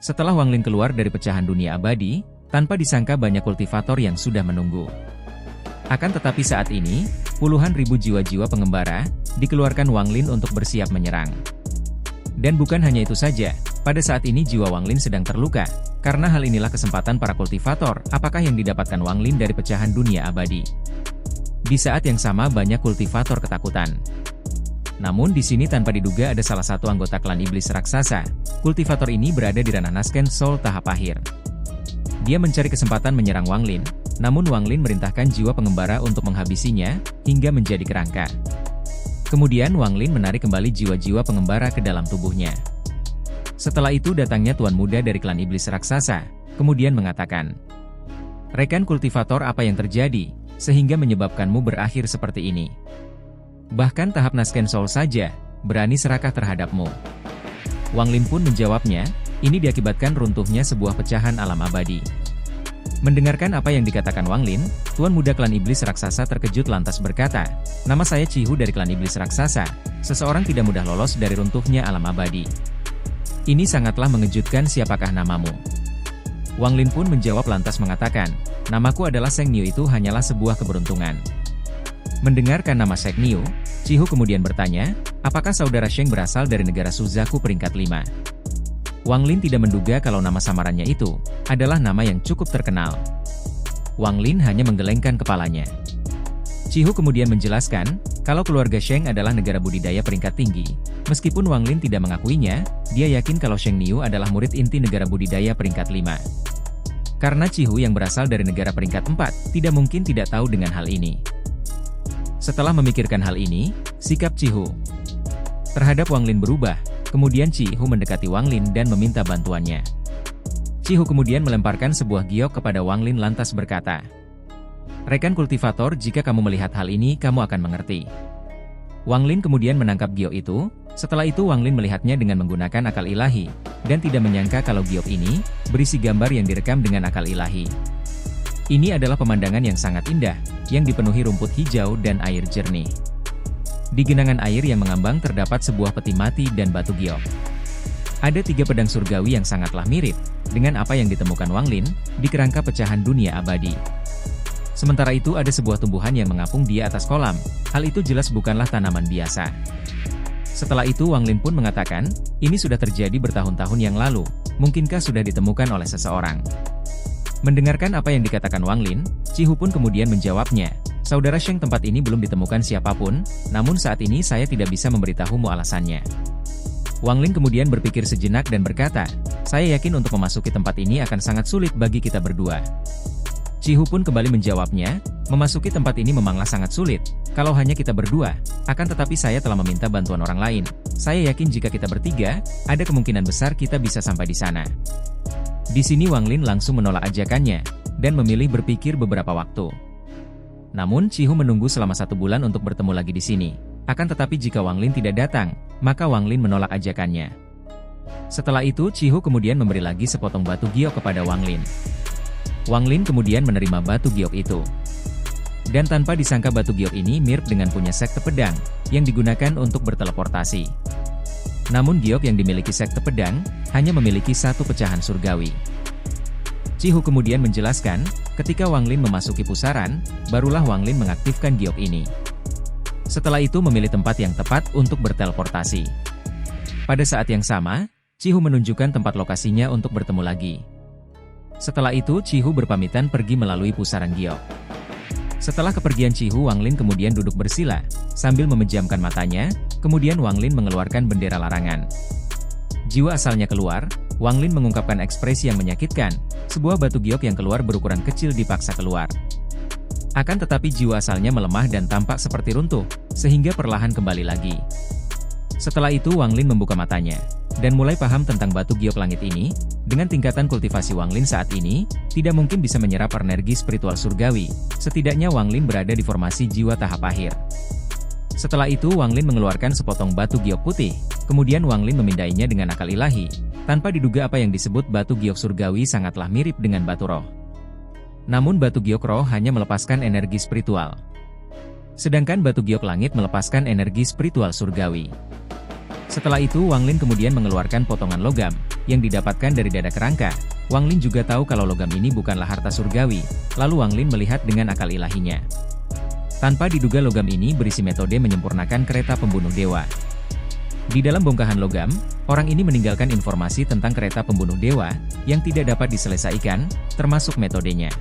Setelah Wang Lin keluar dari pecahan dunia abadi, tanpa disangka banyak kultivator yang sudah menunggu. Akan tetapi saat ini, puluhan ribu jiwa-jiwa pengembara, dikeluarkan Wang Lin untuk bersiap menyerang. Dan bukan hanya itu saja, pada saat ini jiwa Wang Lin sedang terluka, karena hal inilah kesempatan para kultivator, apakah yang didapatkan Wang Lin dari pecahan dunia abadi. Di saat yang sama banyak kultivator ketakutan. Namun di sini tanpa diduga ada salah satu anggota klan iblis raksasa. Kultivator ini berada di ranah Nasken Soul tahap akhir. Dia mencari kesempatan menyerang Wang Lin, namun Wang Lin merintahkan jiwa pengembara untuk menghabisinya, hingga menjadi kerangka. Kemudian Wang Lin menarik kembali jiwa-jiwa pengembara ke dalam tubuhnya. Setelah itu datangnya tuan muda dari klan iblis raksasa, kemudian mengatakan, "Rekan kultivator, apa yang terjadi, sehingga menyebabkanmu berakhir seperti ini? Bahkan tahap Nasken Soul saja, berani serakah terhadapmu." Wang Lin pun menjawabnya, ini diakibatkan runtuhnya sebuah pecahan alam abadi. Mendengarkan apa yang dikatakan Wang Lin, tuan muda klan iblis raksasa terkejut lantas berkata, "Nama saya Cihu dari klan iblis raksasa, seseorang tidak mudah lolos dari runtuhnya alam abadi. Ini sangatlah mengejutkan, siapakah namamu?" Wang Lin pun menjawab lantas mengatakan, "Namaku adalah Sheng Niu, itu hanyalah sebuah keberuntungan." Mendengarkan nama Sheng Niu, Cihu kemudian bertanya, apakah saudara Sheng berasal dari negara Suzaku peringkat 5? Wang Lin tidak menduga kalau nama samarannya itu adalah nama yang cukup terkenal. Wang Lin hanya menggelengkan kepalanya. Cihu kemudian menjelaskan, kalau keluarga Sheng adalah negara budidaya peringkat tinggi. Meskipun Wang Lin tidak mengakuinya, dia yakin kalau Sheng Niu adalah murid inti negara budidaya peringkat 5. Karena Cihu yang berasal dari negara peringkat 4, tidak mungkin tidak tahu dengan hal ini. Setelah memikirkan hal ini, sikap Cihu terhadap Wang Lin berubah. Kemudian Cihu mendekati Wang Lin dan meminta bantuannya. Cihu kemudian melemparkan sebuah giok kepada Wang Lin lantas berkata, "Rekan kultivator, jika kamu melihat hal ini, kamu akan mengerti." Wang Lin kemudian menangkap giok itu. Setelah itu Wang Lin melihatnya dengan menggunakan akal ilahi, dan tidak menyangka kalau giok ini berisi gambar yang direkam dengan akal ilahi. Ini adalah pemandangan yang sangat indah, yang dipenuhi rumput hijau dan air jernih. Di genangan air yang mengambang terdapat sebuah peti mati dan batu giok. Ada 3 pedang surgawi yang sangatlah mirip dengan apa yang ditemukan Wang Lin di kerangka pecahan dunia abadi. Sementara itu ada sebuah tumbuhan yang mengapung di atas kolam. Hal itu jelas bukanlah tanaman biasa. Setelah itu Wang Lin pun mengatakan, ini sudah terjadi bertahun-tahun yang lalu, mungkinkah sudah ditemukan oleh seseorang? Mendengarkan apa yang dikatakan Wang Lin, Cihu pun kemudian menjawabnya, "Saudara Sheng, tempat ini belum ditemukan siapapun, namun saat ini saya tidak bisa memberitahumu alasannya." Wang Lin kemudian berpikir sejenak dan berkata, "Saya yakin untuk memasuki tempat ini akan sangat sulit bagi kita berdua." Cihu pun kembali menjawabnya, "Memasuki tempat ini memanglah sangat sulit, kalau hanya kita berdua, akan tetapi saya telah meminta bantuan orang lain. Saya yakin jika kita bertiga, ada kemungkinan besar kita bisa sampai di sana." Di sini Wang Lin langsung menolak ajakannya, dan memilih berpikir beberapa waktu. Namun Cihu menunggu selama 1 bulan untuk bertemu lagi di sini. Akan tetapi jika Wang Lin tidak datang, maka Wang Lin menolak ajakannya. Setelah itu Cihu kemudian memberi lagi sepotong batu giok kepada Wang Lin. Wang Lin kemudian menerima batu giok itu. Dan tanpa disangka batu giok ini mirip dengan punya sekte pedang, yang digunakan untuk berteleportasi. Namun giok yang dimiliki sekte pedang, hanya memiliki 1 pecahan surgawi. Cihu kemudian menjelaskan, ketika Wang Lin memasuki pusaran, barulah Wang Lin mengaktifkan giok ini. Setelah itu memilih tempat yang tepat untuk berteleportasi. Pada saat yang sama, Cihu menunjukkan tempat lokasinya untuk bertemu lagi. Setelah itu Cihu berpamitan pergi melalui pusaran giok. Setelah kepergian Cihu, Wang Lin kemudian duduk bersila, sambil memejamkan matanya, kemudian Wang Lin mengeluarkan bendera larangan. Jiwa asalnya keluar, Wang Lin mengungkapkan ekspresi yang menyakitkan, sebuah batu giok yang keluar berukuran kecil dipaksa keluar. Akan tetapi jiwa asalnya melemah dan tampak seperti runtuh, sehingga perlahan kembali lagi. Setelah itu Wang Lin membuka matanya, dan mulai paham tentang batu giok langit ini. Dengan tingkatan kultivasi Wang Lin saat ini, tidak mungkin bisa menyerap energi spiritual surgawi. Setidaknya Wang Lin berada di formasi jiwa tahap akhir. Setelah itu Wang Lin mengeluarkan sepotong batu giok putih, kemudian Wang Lin memindainya dengan akal ilahi. Tanpa diduga apa yang disebut batu giok surgawi sangatlah mirip dengan batu roh. Namun batu giok roh hanya melepaskan energi spiritual. Sedangkan batu giok langit melepaskan energi spiritual surgawi. Setelah itu Wang Lin kemudian mengeluarkan potongan logam, yang didapatkan dari dada kerangka. Wang Lin juga tahu kalau logam ini bukanlah harta surgawi, lalu Wang Lin melihat dengan akal ilahinya. Tanpa diduga logam ini berisi metode menyempurnakan kereta pembunuh dewa. Di dalam bongkahan logam, orang ini meninggalkan informasi tentang kereta pembunuh dewa, yang tidak dapat diselesaikan, termasuk metodenya.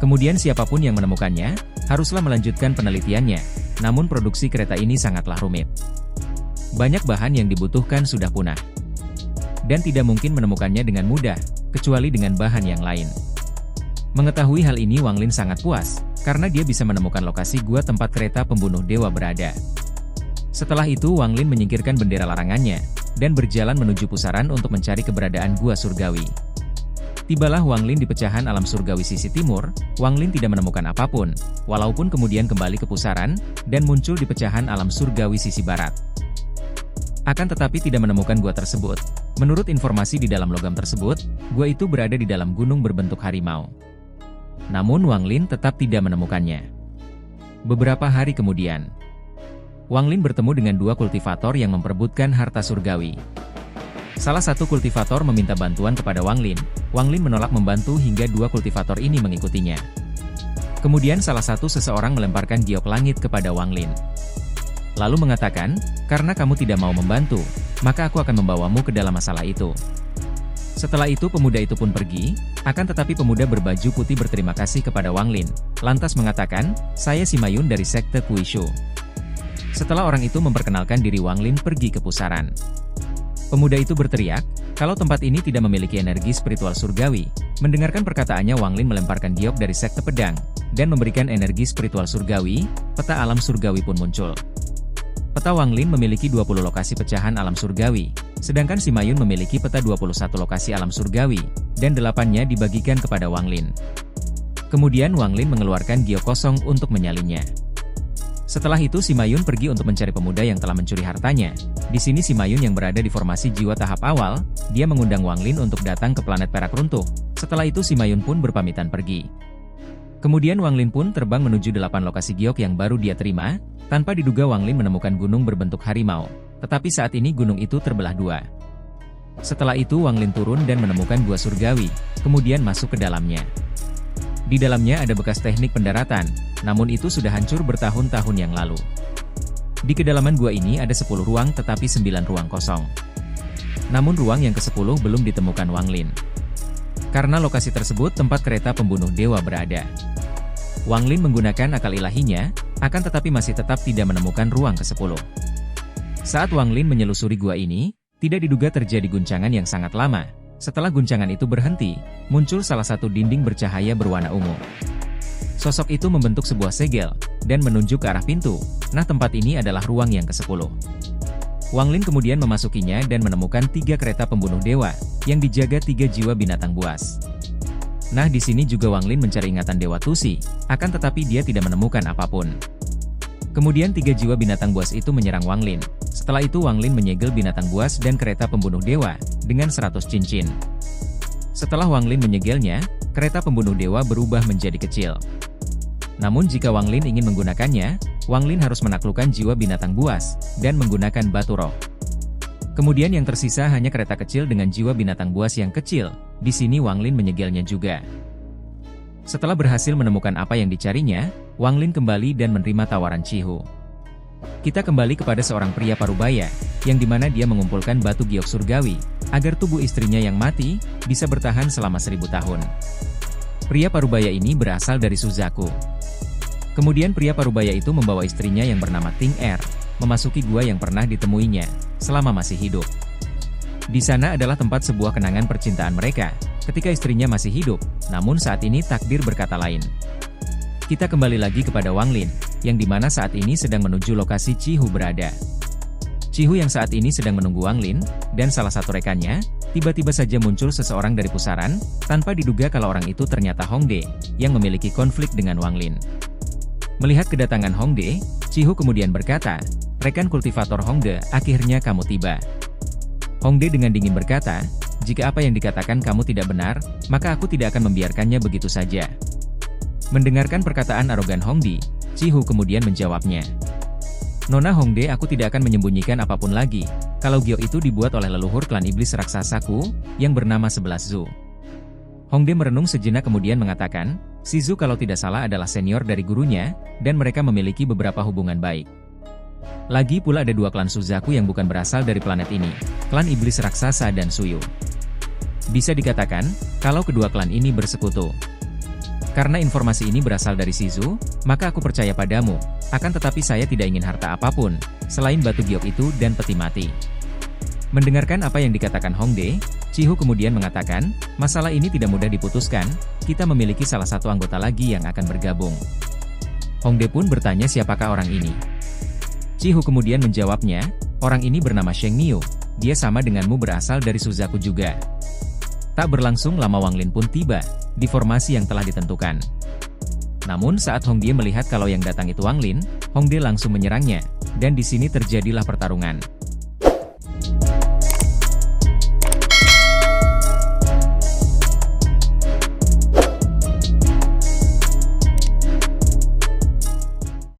Kemudian siapapun yang menemukannya, haruslah melanjutkan penelitiannya, namun produksi kereta ini sangatlah rumit. Banyak bahan yang dibutuhkan sudah punah. Dan tidak mungkin menemukannya dengan mudah, kecuali dengan bahan yang lain. Mengetahui hal ini Wang Lin sangat puas, karena dia bisa menemukan lokasi gua tempat kereta pembunuh dewa berada. Setelah itu Wang Lin menyingkirkan bendera larangannya, dan berjalan menuju pusaran untuk mencari keberadaan gua surgawi. Tibalah Wang Lin di pecahan alam surgawi sisi timur, Wang Lin tidak menemukan apapun, walaupun kemudian kembali ke pusaran, dan muncul di pecahan alam surgawi sisi barat. Akan tetapi tidak menemukan gua tersebut. Menurut informasi di dalam logam tersebut, gua itu berada di dalam gunung berbentuk harimau. Namun Wang Lin tetap tidak menemukannya. Beberapa hari kemudian, Wang Lin bertemu dengan dua kultivator yang memperebutkan harta surgawi. Salah satu kultivator meminta bantuan kepada Wang Lin. Wang Lin menolak membantu hingga dua kultivator ini mengikutinya. Kemudian salah satu seseorang melemparkan giok langit kepada Wang Lin. Lalu mengatakan, karena kamu tidak mau membantu, maka aku akan membawamu ke dalam masalah itu. Setelah itu pemuda itu pun pergi, akan tetapi pemuda berbaju putih berterima kasih kepada Wang Lin, lantas mengatakan, saya Sima Yun dari sekte Kuishu. Setelah orang itu memperkenalkan diri Wang Lin pergi ke pusaran. Pemuda itu berteriak, kalau tempat ini tidak memiliki energi spiritual surgawi. Mendengarkan perkataannya Wang Lin melemparkan giok dari sekte pedang, dan memberikan energi spiritual surgawi, peta alam surgawi pun muncul. Peta Wang Lin memiliki 20 lokasi pecahan alam surgawi, sedangkan Sima Yun memiliki peta 21 lokasi alam surgawi, dan 8-nya dibagikan kepada Wang Lin. Kemudian Wang Lin mengeluarkan giok kosong untuk menyalinnya. Setelah itu Sima Yun pergi untuk mencari pemuda yang telah mencuri hartanya. Di sini Sima Yun yang berada di formasi jiwa tahap awal, dia mengundang Wang Lin untuk datang ke planet perak runtuh. Setelah itu Sima Yun pun berpamitan pergi. Kemudian Wang Lin pun terbang menuju 8 lokasi giok yang baru dia terima. Tanpa diduga Wang Lin menemukan gunung berbentuk harimau, tetapi saat ini gunung itu terbelah dua. Setelah itu Wang Lin turun dan menemukan gua surgawi, kemudian masuk ke dalamnya. Di dalamnya ada bekas teknik pendaratan, namun itu sudah hancur bertahun-tahun yang lalu. Di kedalaman gua ini ada 10 ruang tetapi 9 ruang kosong. Namun ruang yang ke-10 belum ditemukan Wang Lin. Karena lokasi tersebut tempat kereta pembunuh dewa berada. Wang Lin menggunakan akal ilahinya, akan tetapi masih tetap tidak menemukan ruang ke-10. Saat Wang Lin menyelusuri gua ini, tidak diduga terjadi guncangan yang sangat lama. Setelah guncangan itu berhenti, muncul salah satu dinding bercahaya berwarna ungu. Sosok itu membentuk sebuah segel, dan menunjuk ke arah pintu. Nah, tempat ini adalah ruang yang ke-10. Wang Lin kemudian memasukinya dan menemukan 3 kereta pembunuh dewa, yang dijaga 3 jiwa binatang buas. Nah, di sini juga Wang Lin mencari ingatan Dewa Tusi, akan tetapi dia tidak menemukan apapun. Kemudian 3 jiwa binatang buas itu menyerang Wang Lin. Setelah itu Wang Lin menyegel binatang buas dan kereta pembunuh dewa, dengan 100 cincin. Setelah Wang Lin menyegelnya, kereta pembunuh dewa berubah menjadi kecil. Namun jika Wang Lin ingin menggunakannya, Wang Lin harus menaklukkan jiwa binatang buas, dan menggunakan batu roh. Kemudian yang tersisa hanya kereta kecil dengan jiwa binatang buas yang kecil. Di sini Wang Lin menyegelnya juga. Setelah berhasil menemukan apa yang dicarinya, Wang Lin kembali dan menerima tawaran Cihu. Kita kembali kepada seorang pria parubaya, yang dimana dia mengumpulkan batu giok surgawi, agar tubuh istrinya yang mati, bisa bertahan selama 1000 tahun. Pria parubaya ini berasal dari Suzaku. Kemudian pria parubaya itu membawa istrinya yang bernama Ting Er, memasuki gua yang pernah ditemuinya, selama masih hidup. Di sana adalah tempat sebuah kenangan percintaan mereka, ketika istrinya masih hidup, namun saat ini takdir berkata lain. Kita kembali lagi kepada Wang Lin, yang dimana saat ini sedang menuju lokasi Cihu berada. Cihu yang saat ini sedang menunggu Wang Lin, dan salah satu rekannya, tiba-tiba saja muncul seseorang dari pusaran, tanpa diduga kalau orang itu ternyata Hongde, yang memiliki konflik dengan Wang Lin. Melihat kedatangan Hongde, Cihu kemudian berkata, rekan kultivator Hongde, akhirnya kamu tiba. Hongde dengan dingin berkata, jika apa yang dikatakan kamu tidak benar, maka aku tidak akan membiarkannya begitu saja. Mendengarkan perkataan arogan Hongde, Cihu kemudian menjawabnya. Nona Hongde, aku tidak akan menyembunyikan apapun lagi, kalau giok itu dibuat oleh leluhur klan iblis raksasa Ku, yang bernama 11 Zhu. Hongdae merenung sejenak kemudian mengatakan, si Zhu kalau tidak salah adalah senior dari gurunya, dan mereka memiliki beberapa hubungan baik. Lagi pula ada dua klan Suzaku yang bukan berasal dari planet ini, klan iblis raksasa dan Suyu. Bisa dikatakan, kalau kedua klan ini bersekutu. Karena informasi ini berasal dari si Zhu, maka aku percaya padamu, akan tetapi saya tidak ingin harta apapun, selain batu giok itu dan peti mati. Mendengarkan apa yang dikatakan Hongdae, Chihu kemudian mengatakan, masalah ini tidak mudah diputuskan, kita memiliki salah satu anggota lagi yang akan bergabung. Hongdae pun bertanya siapakah orang ini. Chihu kemudian menjawabnya, orang ini bernama Sheng Niu, dia sama denganmu berasal dari Suzaku juga. Tak berlangsung lama Wang Lin pun tiba, di formasi yang telah ditentukan. Namun saat Hongdae melihat kalau yang datang itu Wang Lin, Hongdae langsung menyerangnya, dan di sini terjadilah pertarungan.